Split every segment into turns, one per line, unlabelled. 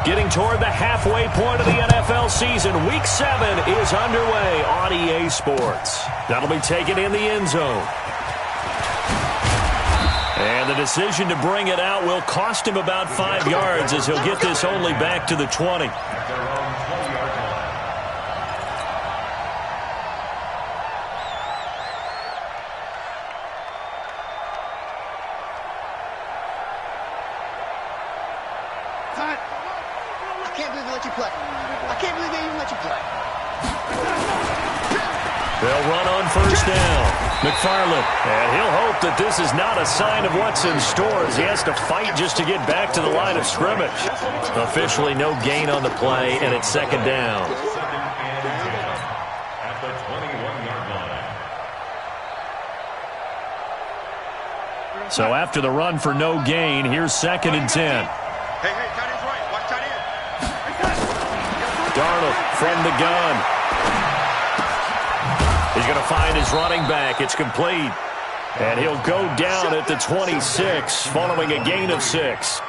Getting toward the halfway point of the NFL season. Week 7 is underway on EA Sports. That'll be taken in the end zone. And the decision to bring it out will cost him about 5 yards as he'll get this only back to the 20. They'll run on first down. McFarland, and he'll hope that this is not a sign of what's in store as he has to fight just to get back to the line of scrimmage. Officially no gain on the play, and it's second down. So after the run for no gain, here's 2nd and 10.
Hey, tight end's right. Watch tight end.
Darnold from the gun. He's going to find his running back. It's complete. And he'll go down at the 26 following a gain of 6.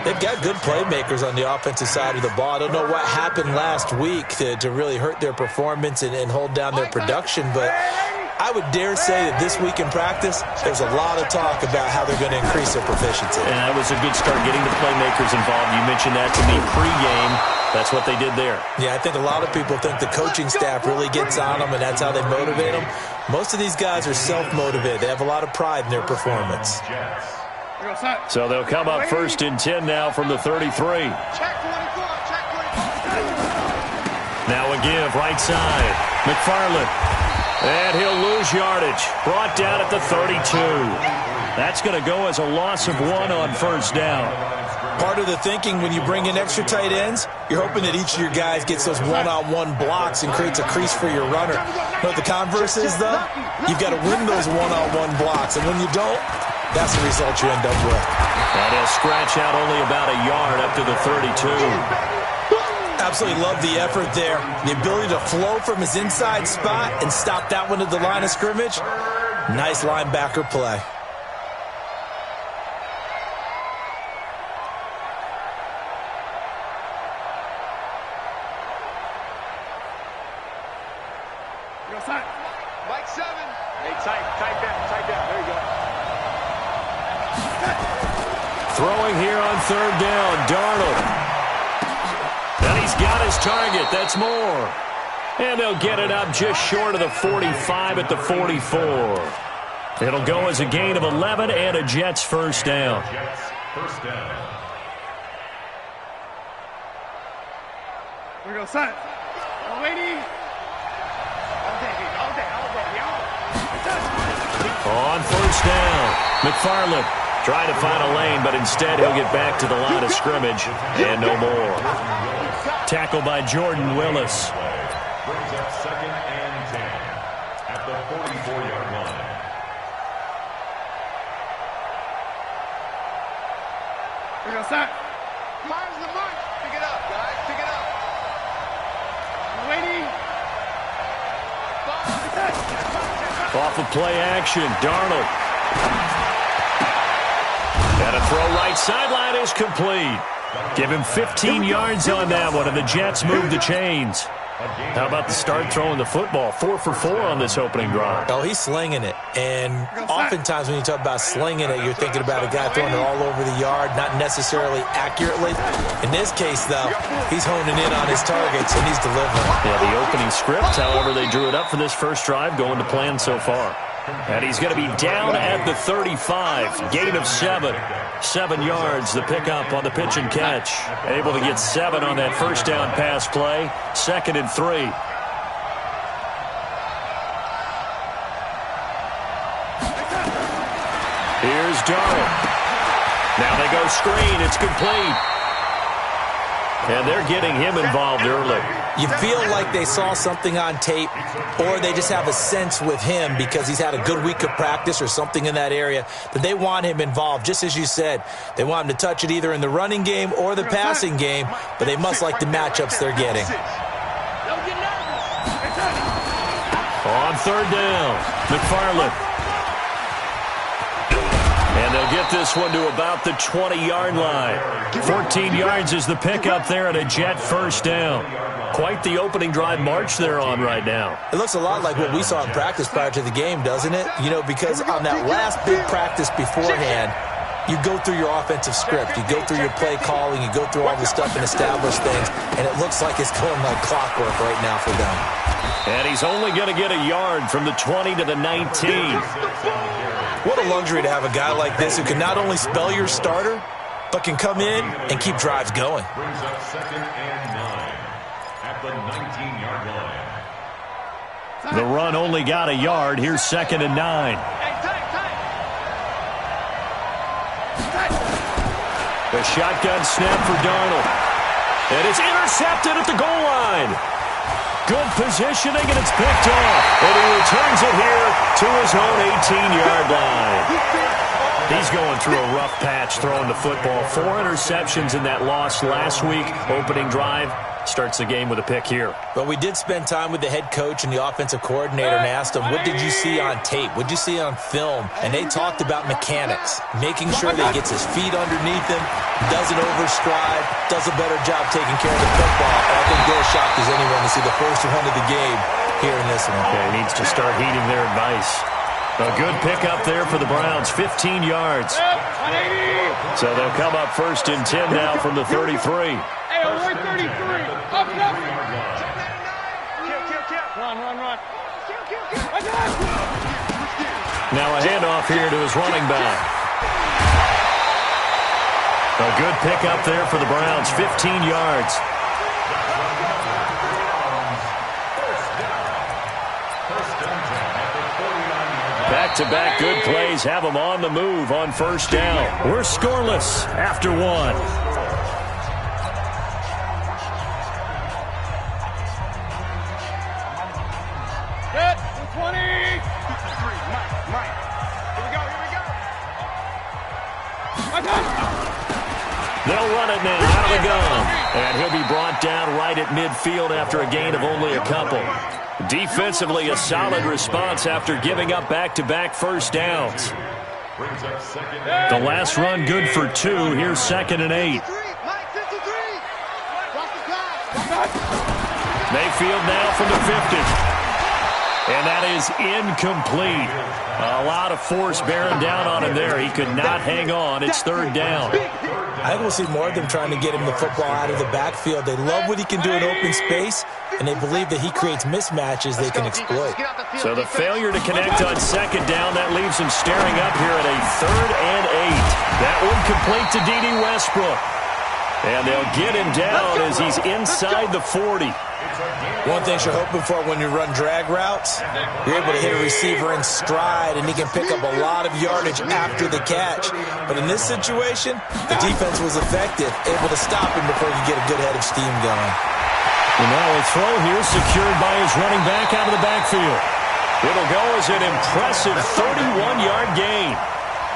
They've got good playmakers on the offensive side of the ball. I don't know what happened last week to really hurt their performance and hold down their production, but I would dare say that this week in practice, there's a lot of talk about how they're going to increase their proficiency.
And that was a good start getting the playmakers involved. You mentioned that to me pregame. That's what they did there.
Yeah, I think a lot of people think the coaching staff really gets on them, and that's how they motivate them. Most of these guys are self-motivated. They have a lot of pride in their performance.
So they'll come up 1st and 10 now from the 33. Now a give, right side. McFarland. And he'll lose yardage. Brought down at the 32. That's going to go as a loss of 1 on first down.
Part of the thinking when you bring in extra tight ends, you're hoping that each of your guys gets those one-on-one blocks and creates a crease for your runner. But the converse is, though, you've got to win those one-on-one blocks. And when you don't, that's the result you end up with.
And he'll scratch out only about a yard up to the 32.
Absolutely love the effort there. The ability to flow from his inside spot and stop that one at the line of scrimmage. Nice linebacker play.
Mike 7. Hey, tight down. There you go.
Throwing here on 3rd down, Darnold. And he's got his target. That's more. And they'll get it up just short of the 45 at the 44. It'll go as a gain of 11 and a Jets first down.
Here we go, son. Lady.
On first down, McFarland trying to find a lane, but instead he'll get back to the line of scrimmage and no more. Tackle by Jordan Willis.
Brings up 2nd and 10 at the 44-yard line.
Here we go, son. Miles the mark. Pick it up, guys. Pick it up. Waiting.
Off of play action, Darnold. And a throw right sideline is complete. Give him 15 yards on that one, and the Jets move the chains. How about the start throwing the football? 4 for 4 on this opening drive.
Oh, he's slinging it. And oftentimes when you talk about slinging it, you're thinking about a guy throwing it all over the yard, not necessarily accurately. In this case, though, he's honing in on his targets, and he's delivering.
Yeah, the opening script, however, they drew it up for this first drive, going to plan so far. And he's going to be down at the 35. Gain of 7. 7 yards, the pickup on the pitch and catch. Able to get 7 on that first down pass play. 2nd and 3. Here's Darnold. Now they go screen. It's complete. And they're getting him involved early.
You feel like they saw something on tape, or they just have a sense with him because he's had a good week of practice or something in that area that they want him involved. Just as you said, they want him to touch it either in the running game or the passing game, but they must like the matchups they're getting. On
3rd down, McFarland. And they'll get this one to about the 20-yard line. 14 yards is the pickup there and a Jet first down. Quite the opening drive march they're on right now.
It looks a lot like what we saw in practice prior to the game, doesn't it? You know, because on that last big practice beforehand, you go through your offensive script. You go through your play calling. You go through all the stuff and establish things. And it looks like it's going like clockwork right now for them.
And he's only going to get a yard from the 20 to the 19.
What a luxury to have a guy like this who can not only spell your starter, but can come in and keep drives going.
Brings up 2nd and 9 at the 19-yard line.
The run only got a yard. Here's 2nd and 9. The shotgun snap for Darnold. And it's intercepted at the goal line. Good positioning, and it's picked off. And he returns it here to his own 18-yard line. He's going through a rough patch throwing the football. 4 interceptions in that loss last week. Opening drive. Starts the game with a pick here.
But we did spend time with the head coach and the offensive coordinator and asked him, what did you see on tape? What did you see on film? And they talked about mechanics, making sure that he gets his feet underneath him, doesn't overstride, does a better job taking care of the football. I think they're shocked as anyone to see the first run of the game here in this one.
Yeah, he needs to start heeding their advice. A good pickup there for the Browns, 15 yards. So they'll come up 1st and 10 now from the 33.
Hey, 133. Up. Run.
Now a handoff here to his running back. A good pickup there for the Browns, 15 yards. Back-to-back good plays have them on the move on 1st down. We're scoreless after 1. They'll run it now out of the gun. And he'll be brought down right at midfield after a gain of only a couple. Defensively, a solid response after giving up back-to-back first downs. The last run good for 2. Here's 2nd and 8. Mayfield now from the 50. And that is incomplete. A lot of force bearing down on him there. He could not hang on. It's 3rd down.
I think we'll see more of them trying to get him the football out of the backfield. They love what he can do in open space, and they believe that he creates mismatches they can exploit.
So the failure to connect on 2nd down, that leaves him staring up here at a 3rd and 8. That one complete to D.D. Westbrook. And they'll get him down as he's inside the 40.
One thing you're hoping for when you run drag routes, you're able to hit a receiver in stride, and he can pick up a lot of yardage after the catch. But in this situation, the defense was effective, able to stop him before he could get a good head of steam going.
And now a throw here secured by his running back out of the backfield. It'll go as an impressive 31-yard gain.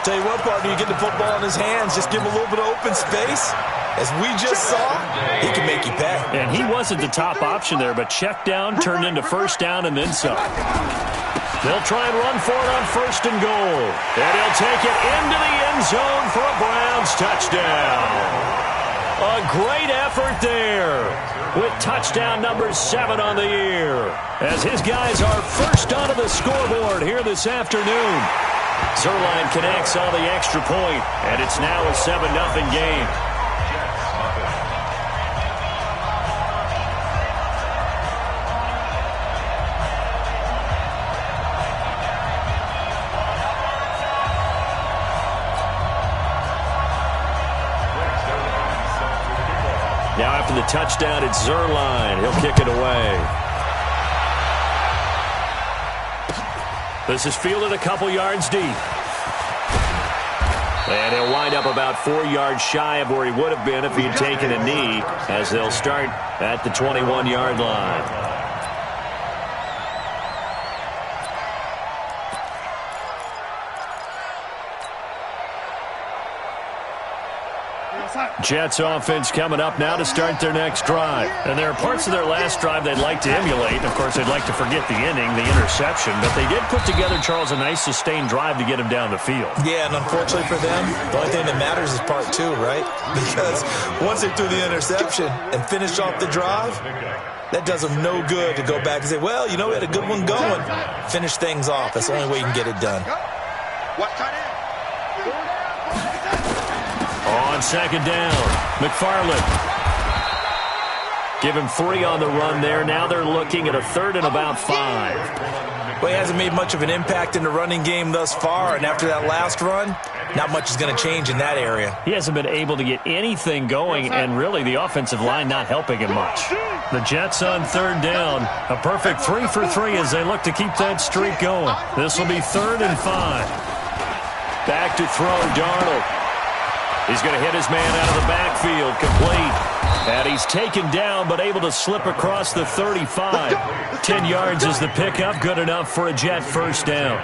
Tell you what, partner, you get the football in his hands, just give him a little bit of open space. As we just saw, he can make you pay.
And he wasn't the top option there, but check down turned into 1st down and then some. They'll try and run for it on 1st and goal. And he'll take it into the end zone for a Browns touchdown. A great effort there with touchdown number 7 on the year. As his guys are first onto the scoreboard here this afternoon. Zerline connects on the extra point, and it's now a 7-0 game. Now after the touchdown, it's Zerline. He'll kick it away. This is fielded a couple yards deep. And he'll wind up about 4 yards shy of where he would have been if he had taken a knee, as they'll start at the 21-yard line. Jets offense coming up now to start their next drive. And there are parts of their last drive they'd like to emulate. Of course, they'd like to forget the inning, the interception. But they did put together, Charles, a nice sustained drive to get him down the field.
Yeah, and unfortunately for them, the only thing that matters is part two, right? Because once they threw the interception and finished off the drive, that does them no good to go back and say, well, you know, we had a good one going. Finish things off. That's the only way you can get it done.
On second down, McFarland. Give him 3 on the run there. Now they're looking at a 3rd and about 5.
Well, he hasn't made much of an impact in the running game thus far, and after that last run, not much is going to change in that area.
He hasn't been able to get anything going, and really the offensive line not helping him much. The Jets on 3rd down. A perfect 3 for 3 as they look to keep that streak going. This will be 3rd and 5. Back to throw, Darnold. He's going to hit his man out of the backfield, complete. And he's taken down, but able to slip across the 35. 10 yards is the pickup, good enough for a Jet first down.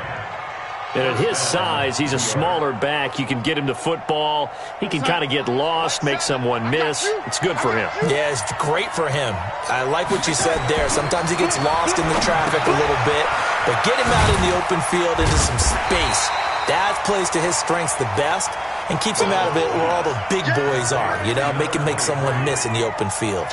And at his size, he's a smaller back. You can get him to football. He can kind of get lost, make someone miss. It's good for him.
Yeah, it's great for him. I like what you said there. Sometimes he gets lost in the traffic a little bit, but get him out in the open field into some space. That plays to his strengths the best and keeps him out of it where all the big boys are, you know, make someone miss in the open field.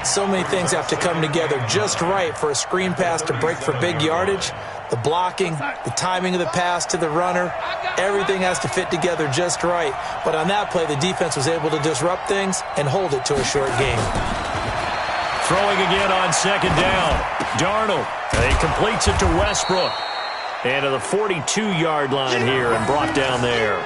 So many things have to come together just right for a screen pass to break for big yardage. The blocking, the timing of the pass to the runner, everything has to fit together just right. But on that play, the defense was able to disrupt things and hold it to a short game.
Throwing again on second down. Darnold. He completes it to Westbrook. And to the 42-yard line here and brought down there.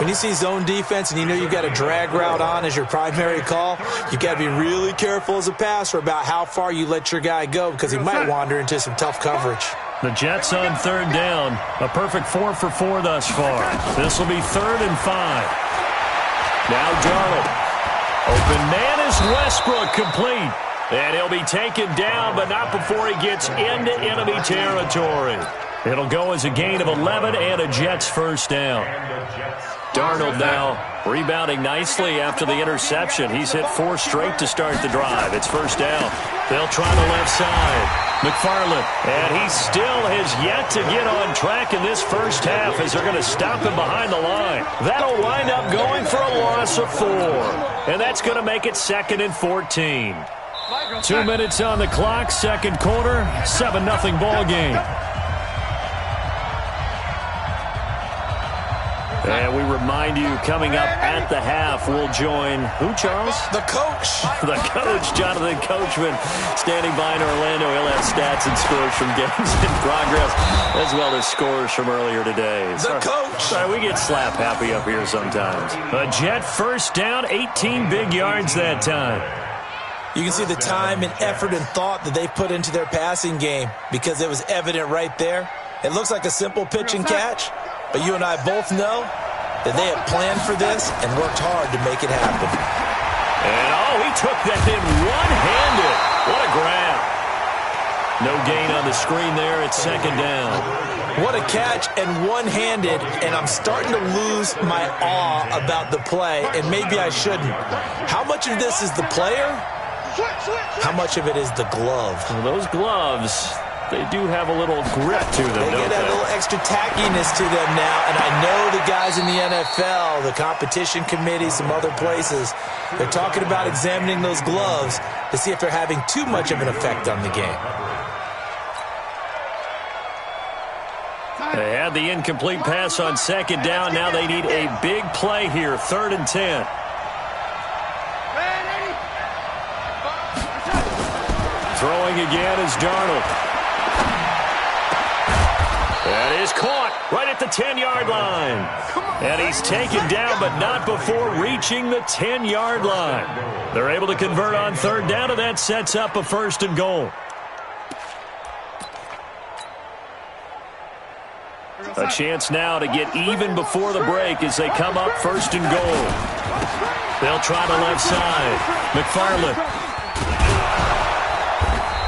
When you see zone defense and you know you've got a drag route on as your primary call, you've got to be really careful as a passer about how far you let your guy go because he might wander into some tough coverage.
The Jets on 3rd down. A perfect 4 for 4 thus far. This will be 3rd and 5. Now Darnold. Open man is Westbrook, complete. And he'll be taken down, but not before he gets into enemy territory. It'll go as a gain of 11 and a Jets first down. Darnold now rebounding nicely after the interception. He's hit 4 straight to start the drive. It's first down. They'll try the left side. McFarland, and he still has yet to get on track in this first half as they're going to stop him behind the line. That'll wind up going for a loss of 4. And that's going to make it 2nd and 14. 2 minutes on the clock, second quarter, 7-0 ball game. And we remind you, coming up at the half, we'll join who, Charles?
The coach.
The coach, Jonathan Coachman, standing by in Orlando. He'll have stats and scores from games in progress, as well as scores from earlier today.
The coach.
Sorry, we get slap happy up here sometimes. A Jet first down, 18 big yards that time.
You can see the time and effort and thought that they put into their passing game because it was evident right there. It looks like a simple pitch and catch, but you and I both know that they have planned for this and worked hard to make it happen.
And, he took that in one-handed. What a grab. No gain on the screen there. It's second down.
What a catch and one-handed, and I'm starting to lose my awe about the play, and maybe I shouldn't. How much of this is the player? How much of it is the glove?
Well, those gloves, they do have a little grip to them,
They get that little extra tackiness to them now, and I know the guys in the NFL, the competition committee, some other places, they're talking about examining those gloves to see if they're having too much of an effect on the game.
They had the incomplete pass on second down. Now they need a big play here, 3rd and 10. Throwing again is Darnold. That is caught right at the 10-yard line. And he's taken down, but not before reaching the 10-yard line. They're able to convert on 3rd down, and that sets up a 1st and goal. A chance now to get even before the break as they come up 1st and goal. They'll try the left side. McFarland.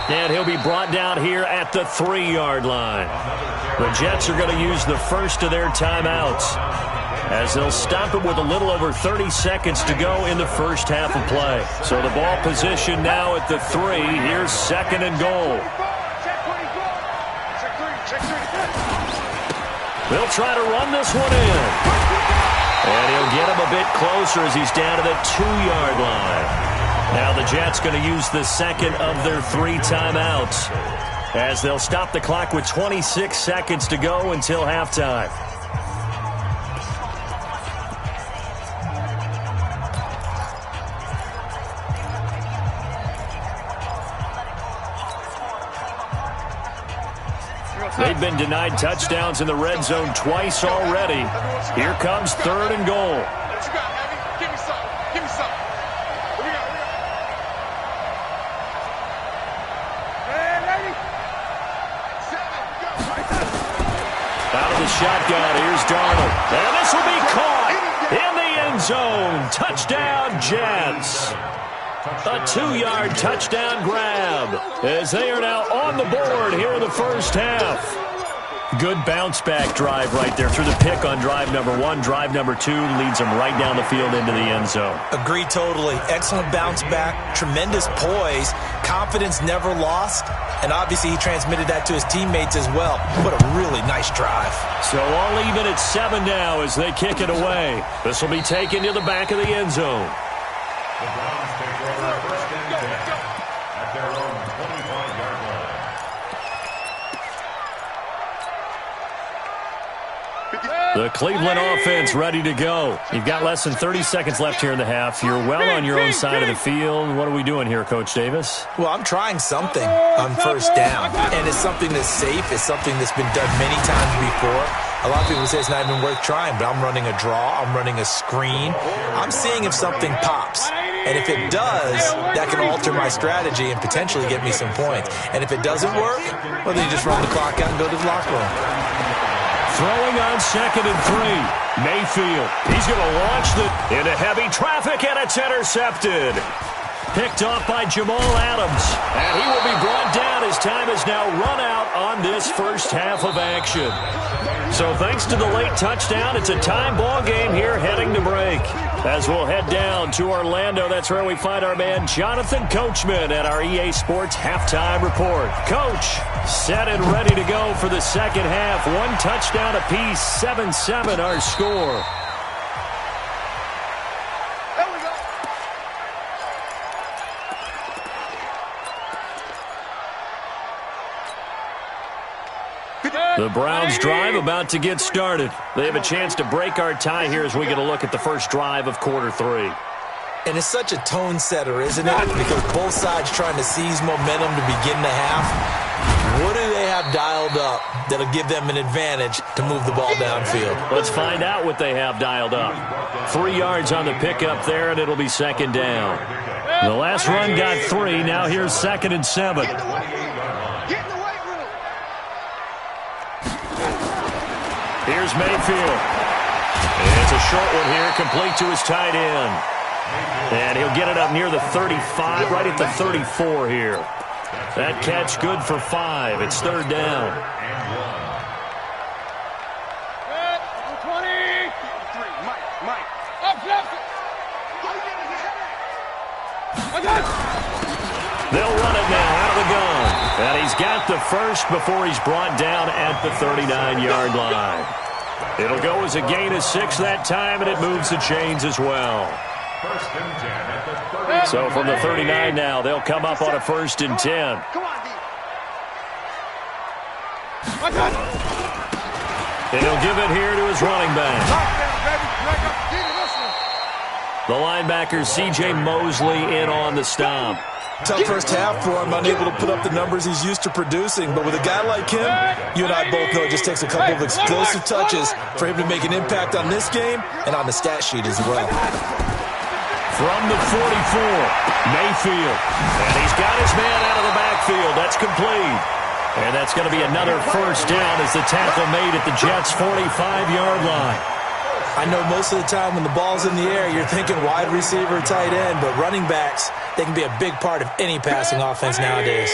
And he'll be brought down here at the 3-yard line. The Jets are going to use the first of their timeouts. as they'll stop it with a little over 30 seconds to go in the first half of play. So the ball position now at the 3. Here's second and goal. They'll try to run this one in. And he'll get him a bit closer as he's down to the 2-yard line. Now the Jets going to use the second of their 3 timeouts, as they'll stop the clock with 26 seconds to go until halftime. They've been denied touchdowns in the red zone twice already. Here comes third and goal.
What you got, Heavy? Give me some. Give me some. What we got? Hey, lady. 7, go.
Out of the shotgun, here's Darnold. And this will be caught in the end zone. Touchdown, Jets. A 2-yard touchdown grab, as they are now on the board here in the first half. Good bounce-back drive right there through the pick on drive number 1. Drive number 2 leads them right down the field into the end zone.
Agree totally. Excellent bounce-back, tremendous poise, confidence never lost, and obviously he transmitted that to his teammates as well. What a really nice drive.
So all even at 7 now as they kick it away. This will be taken to the back of the end zone.
The Browns take over first and 10 at their own 25-yard line.
The Cleveland offense ready to go. You've got less than 30 seconds left here in the half. You're well on your own side of the field. What are we doing here, Coach Davis?
Well, I'm trying something on first down, and it's something that's safe. It's something that's been done many times before. A lot of people say it's not even worth trying, but I'm running a draw. I'm running a screen. I'm seeing if something pops. And if it does, that can alter my strategy and potentially get me some points. And if it doesn't work, well, then you just run the clock out and go to the locker room.
Throwing on second and 3. Mayfield. He's going to launch into heavy traffic, and it's intercepted. Picked off by Jamal Adams. And he will be brought down as time has now run out on this first half of action. So thanks to the late touchdown, it's a time ball game here heading to break. As we'll head down to Orlando, that's where we find our man Jonathan Coachman at our EA Sports Halftime Report. Coach, set and ready to go for the second half. 1 touchdown apiece, 7-7 our score. The Browns drive about to get started. They have a chance to break our tie here as we get a look at the first drive of quarter 3.
And it's such a tone setter, isn't it? Because both sides trying to seize momentum to begin the half. What do they have dialed up that'll give them an advantage to move the ball downfield?
Let's find out what they have dialed up. 3 yards on the pickup there, and it'll be second down. The last run got 3. Now here's second and 7. Here's Mayfield. It's a short one here, complete to his tight end. And he'll get it up near the 35, right at the 34 here. That catch good for 5. It's third down. They'll run it now out of the gun. And he's got the first before he's brought down at the 39-yard line. It'll go as a gain of 6 that time, and it moves the chains as well.
First and 10 at the 39.
So from the 39 now, they'll come up on a first and 10. And he'll give it here to his running back. The linebacker, C.J. Mosley, in on the stop.
Tough first half for him, unable to put up the numbers he's used to producing. But with a guy like him, you and I both know it just takes a couple of explosive touches for him to make an impact on this game and on the stat sheet as well.
From the 44, Mayfield. And he's got his man out of the backfield. That's complete. And that's going to be another first down as the tackle made at the Jets' 45-yard line.
I know most of the time when the ball's in the air, you're thinking wide receiver, tight end, but running backs, they can be a big part of any passing offense nowadays.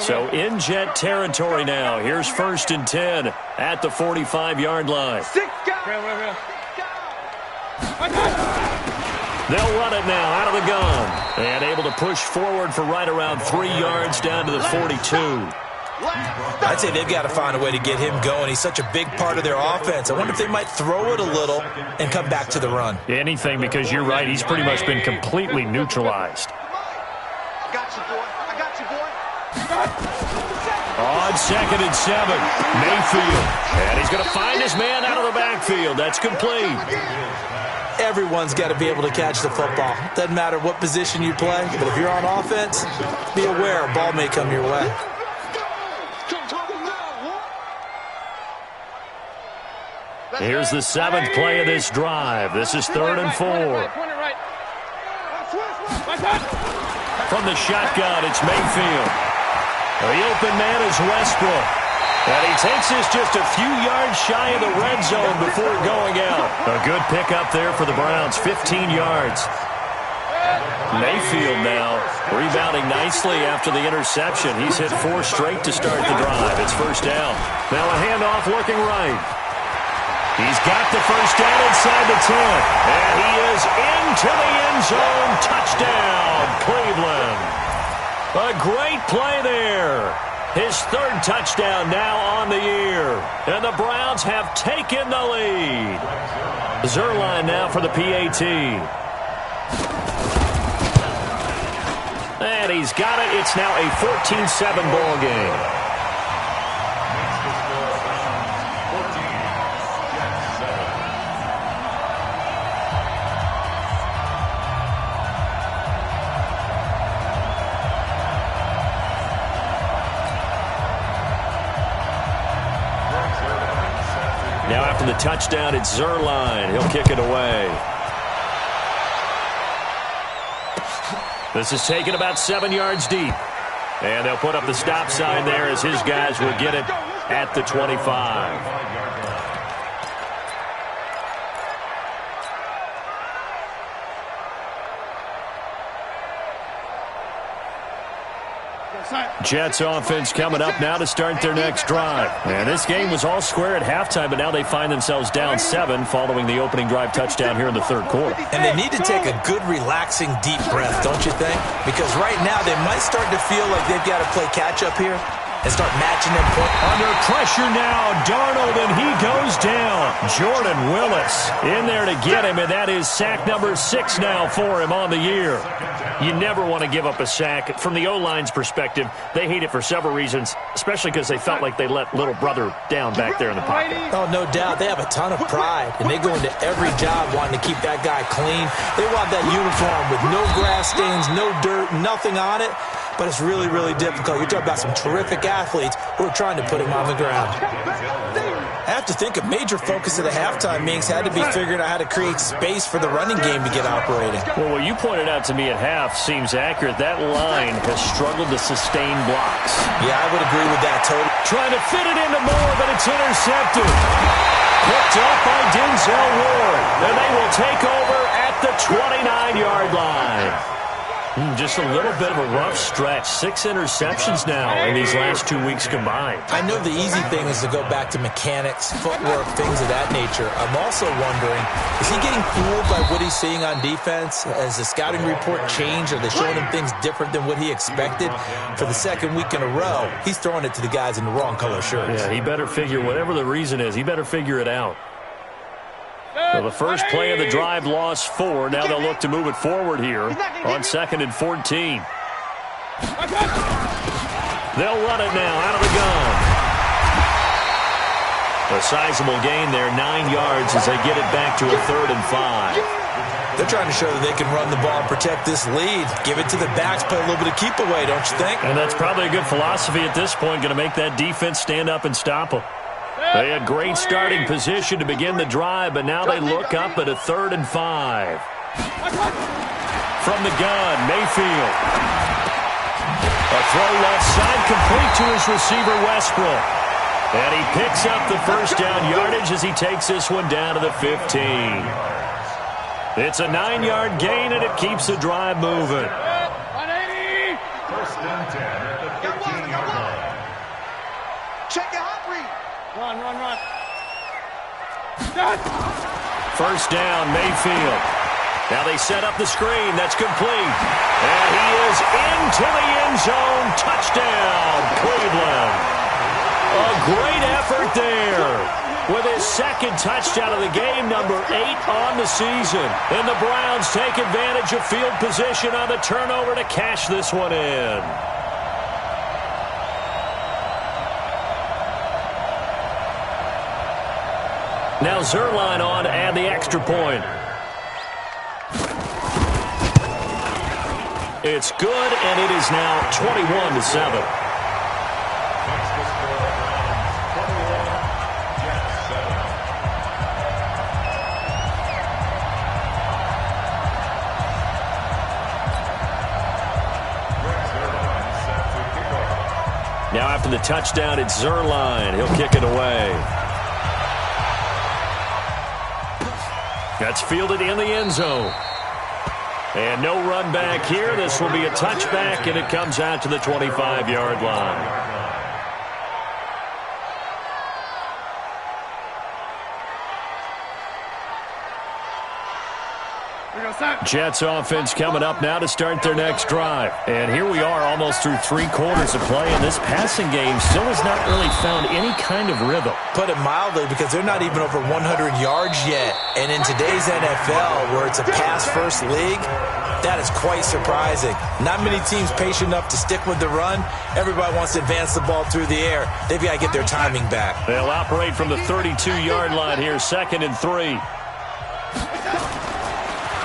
So in Jet territory now. Here's first and 10 at the 45-yard line. They'll run it now out of the gun. And able to push forward for right around 3 yards down to the 42.
I'd say they've got to find a way to get him going. He's such a big part of their offense. I wonder if they might throw it a little and come back to the run.
Anything, because you're right. He's pretty much been completely neutralized.
I got you, boy. I got you, boy.
On 2nd and 7, Mayfield. And he's going to find his man out of the backfield. That's complete.
Everyone's got to be able to catch the football. Doesn't matter what position you play, but if you're on offense, be aware a ball may come your way.
Here's the 7th play of this drive. This is 3rd and 4. From the shotgun, it's Mayfield. The open man is Westbrook. And he takes this just a few yards shy of the red zone before going out. A good pickup there for the Browns, 15 yards. Mayfield now rebounding nicely after the interception. He's hit 4 straight to start the drive. It's first down. Now a handoff looking right. He's got the first down inside the 10. And he is into the end zone. Touchdown, Cleveland. A great play there. His 3rd touchdown now on the year. And the Browns have taken the lead. Zerline now for the PAT. And he's got it. It's now a 14-7 ball game. Now after the touchdown, it's Zerline. He'll kick it away. This is taken about 7 yards deep. And they'll put up the stop sign there as his guys will get it at the 25. Jets offense coming up now to start their next drive. And this game was all square at halftime, but now they find themselves down 7 following the opening drive touchdown here in the 3rd quarter.
And they need to take a good, relaxing, deep breath, don't you think? Because right now they might start to feel like they've got to play catch-up here and start matching them points.
Under pressure now, Darnold, and he goes down. Jordan Willis in there to get him, and that is sack number 6 now for him on the year. You never want to give up a sack. From the O-line's perspective, they hate it for several reasons, especially because they felt like they let little brother down back there in the pocket.
Oh, no doubt. They have a ton of pride, and they go into every job wanting to keep that guy clean. They want that uniform with no grass stains, no dirt, nothing on it. But it's really, really difficult. You're talking about some terrific athletes who are trying to put him on the ground. I have to think a major focus of the halftime meetings had to be figuring out how to create space for the running game to get operating.
Well, what you pointed out to me at half seems accurate. That line has struggled to sustain blocks.
Yeah, I would agree with that totally.
Trying to fit it into Moore, but it's intercepted. Picked up by Denzel Ward. And they will take over at the 29-yard line. Just a little bit of a rough stretch. 6 interceptions now in these last 2 weeks combined.
I know the easy thing is to go back to mechanics, footwork, things of that nature. I'm also wondering, is he getting fooled by what he's seeing on defense? Has the scouting report changed? Are they showing him things different than what he expected? For the 2nd week in a row, he's throwing it to the guys in the wrong color shirts.
Yeah, he better figure, whatever the reason is, he better figure it out. So the first play of the drive lost 4. Now they'll look to move it forward here on 2nd and 14. They'll run it now out of the gun. A sizable gain there, 9 yards as they get it back to a 3rd and 5.
They're trying to show that they can run the ball and protect this lead. Give it to the backs, play a little bit of keep away, don't you think?
And that's probably a good philosophy at this point, going to make that defense stand up and stop them. They had great starting position to begin the drive, but now they look up at a 3rd and 5. From the gun, Mayfield. A throw left side complete to his receiver, Westbrook. And he picks up the first down yardage as he takes this one down to the 15. It's a 9-yard gain, and it keeps the drive moving.
180.
First and 10 at the 15-yard line.
Check your hot read. Run.
first down, Mayfield. Now they set up the screen. That's complete. And he is into the end zone. Touchdown, Cleveland. A great effort there with his second touchdown of the game, number 8 on the season. And the Browns take advantage of field position on the turnover to cash this one in. Now Zerline on to add the extra point. It's good, and it is now 21-7. Now after the touchdown, it's Zerline. He'll kick it away. That's fielded in the end zone. And no run back here. This will be a touchback, and it comes out to the 25-yard line. Jets offense coming up now to start their next drive. And here we are almost through 3 quarters of play, and this passing game still has not really found any kind of rhythm.
Put it mildly, because they're not even over 100 yards yet. And in today's NFL, where it's a pass-first league, that is quite surprising. Not many teams patient enough to stick with the run. Everybody wants to advance the ball through the air. They've got to get their timing back.
They'll operate from the 32-yard line here, 2nd and 3.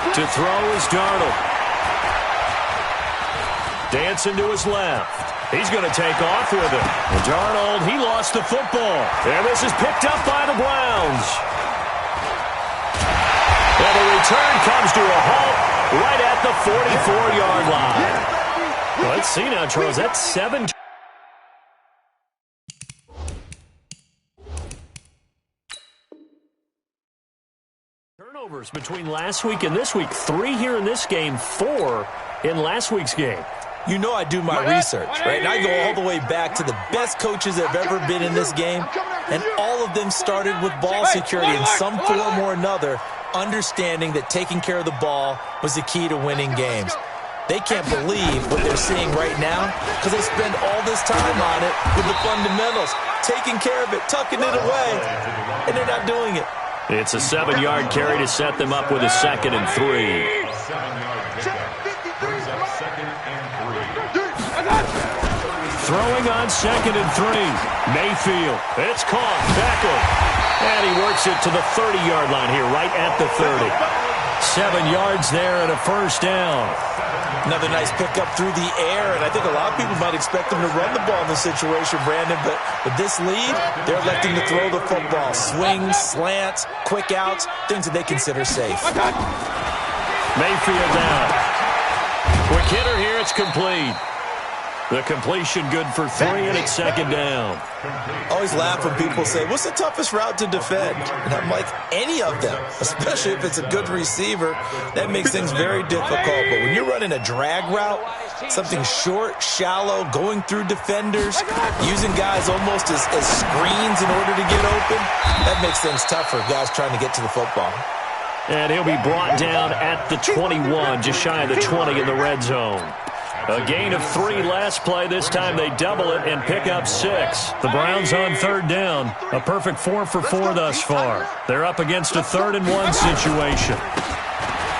To throw is Darnold. Dancing to his left. He's going to take off with it. And Darnold, he lost the football. And this is picked up by the Browns. And the return comes to a halt right at the 44-yard line. Well, let's see now, Charles. That's 7. Turnovers between last week and this week. 3 here in this game, 4 in last week's game.
You know I do my research, right? And I go all the way back to the best coaches that have ever been in this game, and all of them started with ball security in some form or another, understanding that taking care of the ball was the key to winning games. They can't believe what they're seeing right now because they spend all this time on it with the fundamentals, taking care of it, tucking it away, and they're not doing it.
It's a 7-yard carry to set them up with a 2nd and 3.
7-yard pickup brings up 2nd and 3.
Throwing on 2nd and 3. Mayfield. It's caught. Beckham. And he works it to the 30-yard line here, right at the 30. 7 yards there and a first down.
Another nice pickup through the air, and I think a lot of people might expect them to run the ball in this situation, Brandon, but with this lead, they're electing to throw the football. Swings, slants, quick outs, things that they consider safe.
Mayfield down. Quick hitter here, it's complete. The completion good for 3, and it's 2nd down.
Always laugh when people say, what's the toughest route to defend? And I'm like, any of them, especially if it's a good receiver. That makes things very difficult. But when you're running a drag route, something short, shallow, going through defenders, using guys almost as screens in order to get open, that makes things tough for guys trying to get to the football.
And he'll be brought down at the 21, just shy of the 20 in the red zone. A gain of 3 last play. This time they double it and pick up 6. The Browns on 3rd down. A perfect 4 for 4 thus far. They're up against a 3rd and 1 situation.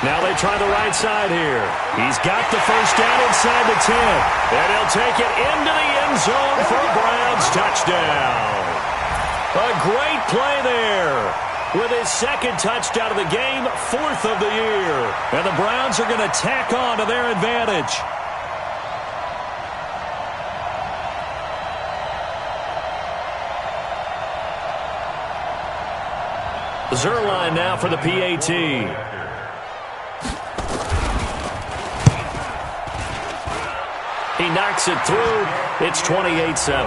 Now they try the right side here. He's got the first down inside the 10. And he'll take it into the end zone for a Browns touchdown. A great play there. With his 2nd touchdown of the game, 4th of the year. And the Browns are going to tack on to their advantage. Zerline now for the PAT. He knocks it through. It's 28-7.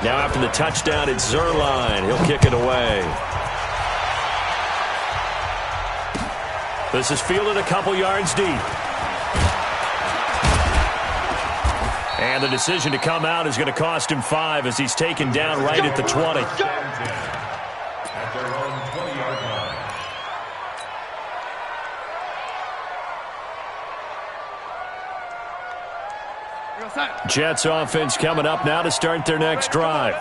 Now after the touchdown, it's Zerline. He'll kick it away. This is fielded a couple yards deep. And the decision to come out is going to cost him 5 as he's taken down right at the 20.
At their own 20-yard line.
Jets offense coming up now to start their next drive.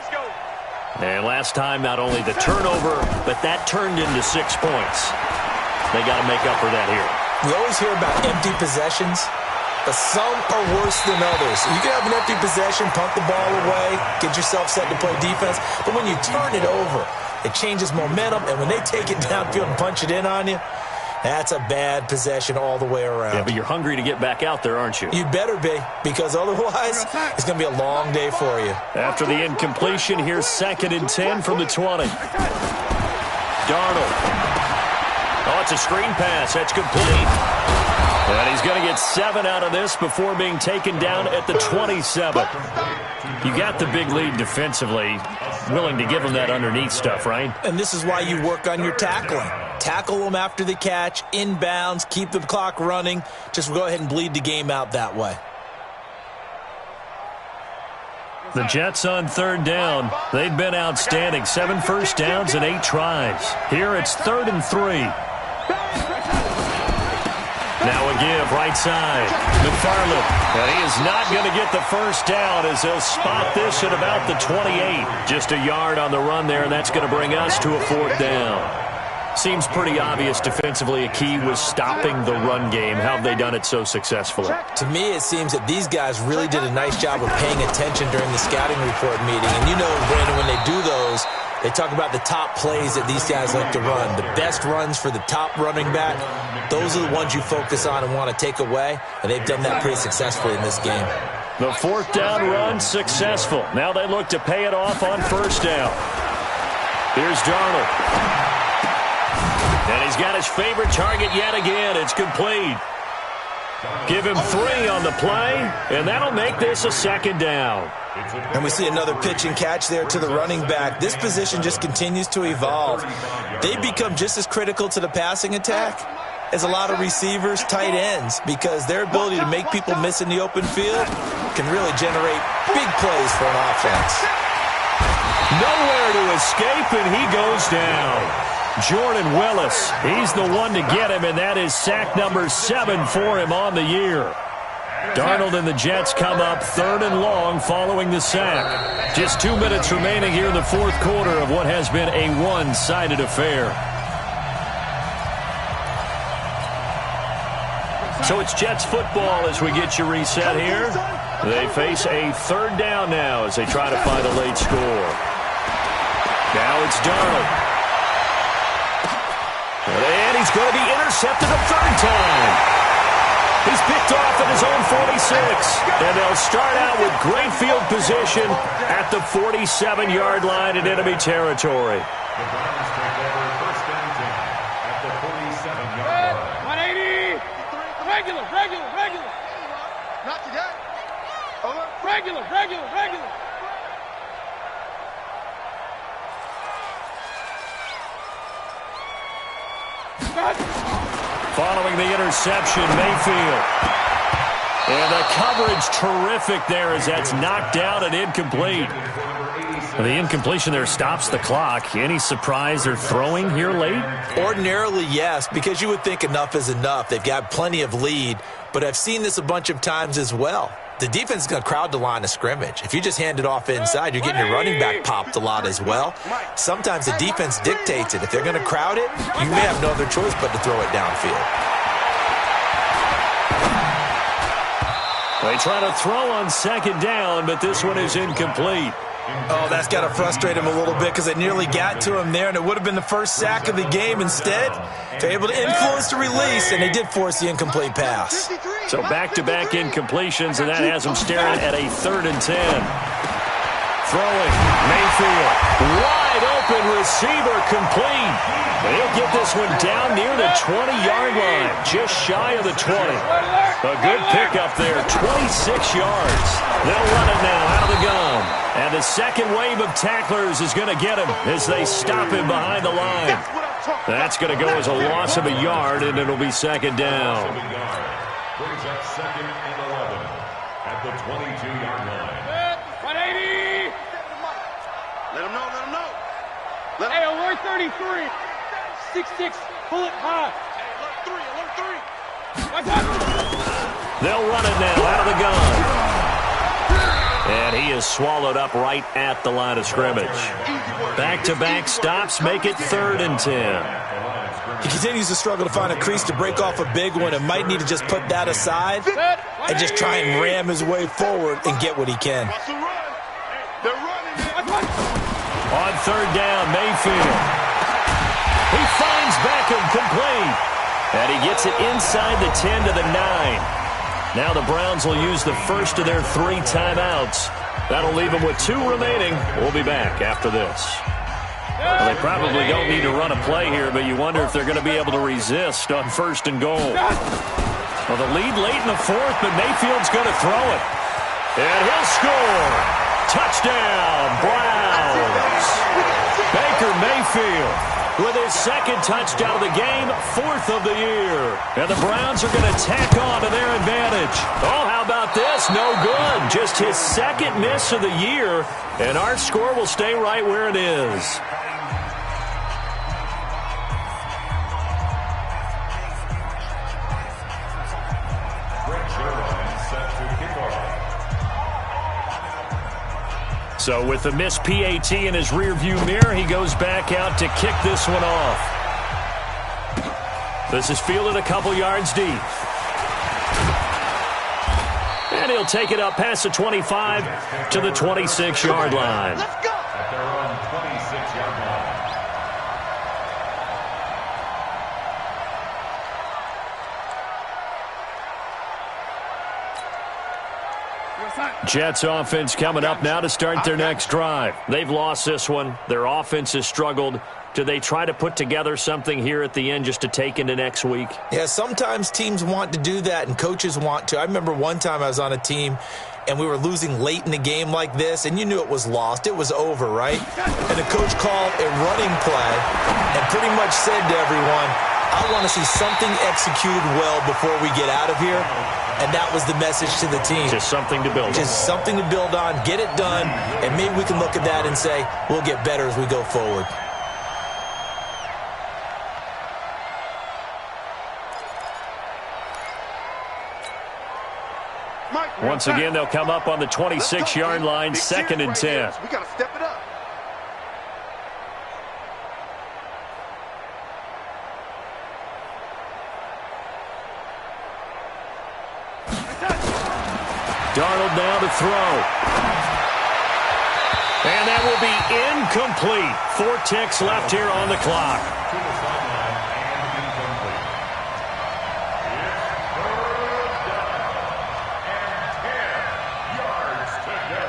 And last time, not only the turnover, but that turned into 6 points. They got to make up for that here.
We always hear about empty possessions, but some are worse than others. You can have an empty possession, punt the ball away, get yourself set to play defense, but when you turn it over, it changes momentum, and when they take it downfield and punch it in on you, that's a bad possession all the way around.
Yeah, but you're hungry to get back out there, aren't you?
You better be, because otherwise it's going to be a long day for you.
After the incompletion, here's 2nd and 10 from the 20. Darnold. Oh, it's a screen pass. That's complete. And he's going to get 7 out of this before being taken down at the 27. You got the big lead defensively. Willing to give him that underneath stuff, right?
And this is why you work on your tackling. Tackle them after the catch, inbounds, keep the clock running. Just go ahead and bleed the game out that way.
The Jets on 3rd down. They've been outstanding. 7 first downs and 8 tries. Here it's 3rd and 3. Now a give, right side. McFarland. And he is not going to get the first down as they'll spot this at about the 28. Just a yard on the run there, and that's going to bring us to a 4th down. Seems pretty obvious defensively a key was stopping the run game. How have they done it so successfully?
To me, it seems that these guys really did a nice job of paying attention during the scouting report meeting. And you know, Brandon, when they do those, they talk about the top plays that these guys like to run. The best runs for the top running back, those are the ones you focus on and want to take away. And they've done that pretty successfully in this game.
The 4th down run successful. Now they look to pay it off on 1st down. Here's Darnold. And he's got his favorite target yet again. It's complete. Give him 3 on the play, and that'll make this a 2nd down.
And we see another pitch and catch there to the running back. This position just continues to evolve. They become just as critical to the passing attack as a lot of receivers, tight ends, because their ability to make people miss in the open field can really generate big plays for an offense.
Nowhere to escape, and he goes down. Jordan Willis, he's the one to get him, and that is sack number 7 for him on the year. Darnold and the Jets come up 3rd and long following the sack. Just 2 minutes remaining here in the 4th quarter of what has been a one-sided affair. So it's Jets football as we get you reset here. They face a 3rd down now as they try to find a late score. Now it's Darnold. And he's going to be intercepted a 3rd time. He's picked off at his own 46. And they'll start out with great field position at the 47-yard line in enemy territory.
The Browns take over 1st and 10 at the 47-yard line.
180. Regular. Not today. Over. Regular.
Following the interception, Mayfield. And the coverage terrific there as that's knocked down and incomplete. The incompletion there stops the clock. Any surprise they're throwing here late?
Ordinarily, yes, because you would think enough is enough. They've got plenty of lead, but I've seen this a bunch of times as well. The defense is going to crowd the line of scrimmage. If you just hand it off inside, you're getting your running back popped a lot as well. Sometimes the defense dictates it. If they're going to crowd it, you may have no other choice but to throw it downfield.
They try to throw on 2nd down, but this one is incomplete.
Oh, that's got to frustrate him a little bit because they nearly got to him there, and it would have been the first sack of the game. Instead, they're able to influence the release, and they did force the incomplete pass.
So back-to-back incompletions, and that has them staring at a 3rd and 10. Throwing, Mayfield, wide open receiver, complete. They'll get this one down near the 20-yard line, just shy of the 20. A good pickup there, 26 yards. They'll run it now out of the gun. And the second wave of tacklers is going to get him as they stop him behind the line. That's going to go as a loss of a yard, and it'll be 2nd down.
Brings up 2nd and 11. at the 22-yard line.
180. Let him know, let him know. Hey, alert 33. 6-6, pull it high. Hey, alert 3, alert 3. Watch out.
They'll run it now out of the gun. And he is swallowed up right at the line of scrimmage. Back-to-back stops make it 3rd and 10.
He continues to struggle to find a crease to break off a big one and might need to just put that aside and just try and ram his way forward and get what he can.
On 3rd down, Mayfield. He finds Beckham complete. And he gets it inside the 10 to the 9. Now the Browns will use the first of their 3 timeouts. That'll leave them with 2 remaining. We'll be back after this. Well, they probably don't need to run a play here, but you wonder if they're going to be able to resist on 1st and goal. Well, the lead late in the 4th, but Mayfield's going to throw it. And he'll score. Touchdown, Browns. Baker Mayfield with his 2nd touchdown of the game, 4th of the year. And the Browns are going to tack on to their advantage. Oh, how about this? No good. Just his 2nd miss of the year, and our score will stay right where it is. So with the missed PAT in his rearview mirror, he goes back out to kick this one off. This is fielded a couple yards deep. And he'll take it up past the 25 to the 26-yard line.
At their own 26-yard line.
Jets offense coming up now to start their next drive. They've lost this one. Their offense has struggled. Do they try to put together something here at the end just to take into next week?
Yeah, sometimes teams want to do that and coaches want to. I remember one time I was on a team and we were losing late in the game like this, and you knew it was lost. It was over, right? And the coach called a running play and pretty much said to everyone, I want to see something executed well before we get out of here. And that was the message to the team.
Just something to build on.
Just something to build on, get it done, and maybe we can look at that and say, we'll get better as we go forward.
Once again, they'll come up on the 26-yard line, 2nd and 10.
We got to step it up.
Darnold now to throw. And that will be incomplete. 4 ticks left here on the clock.
To the sideline and incomplete. It's 3rd down and 10 yards to go.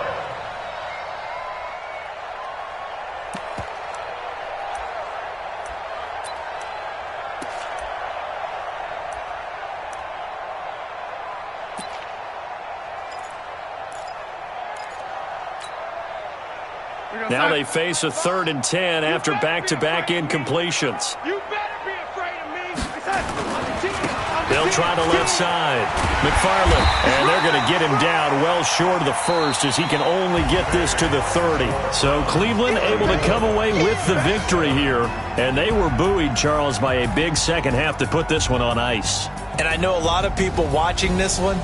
Now they face a 3rd and 10 after back-to-back incompletions.
You better be afraid of me.
They'll try the left side. McFarland, and they're going to get him down well short of the 1st as he can only get this to the 30. So Cleveland able to come away with the victory here. And they were buoyed, Charles, by a big second half to put this one on ice.
And I know a lot of people watching this one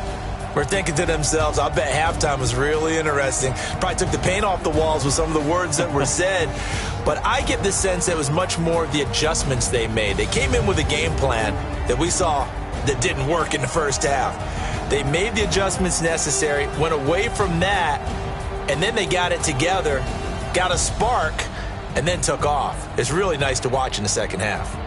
were thinking to themselves, I bet halftime was really interesting. Probably took the paint off the walls with some of the words that were said. But I get the sense that it was much more the adjustments they made. They came in with a game plan that we saw that didn't work in the first half. They made the adjustments necessary, went away from that, and then they got it together, got a spark, and then took off. It's really nice to watch in the second half.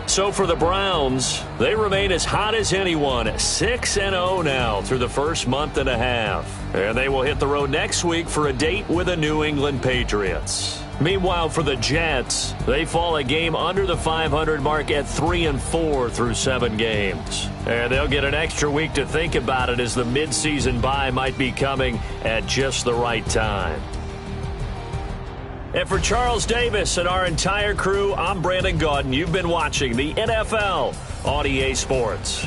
So for the Browns, they remain as hot as anyone, 6-0 now through the first month and a half. And they will hit the road next week for a date with the New England Patriots. Meanwhile, for the Jets, they fall a game under the 500 mark at 3-4 through 7 games. And they'll get an extra week to think about it as the midseason bye might be coming at just the right time. And for Charles Davis and our entire crew, I'm Brandon Gaudin. You've been watching the NFL on EA Sports.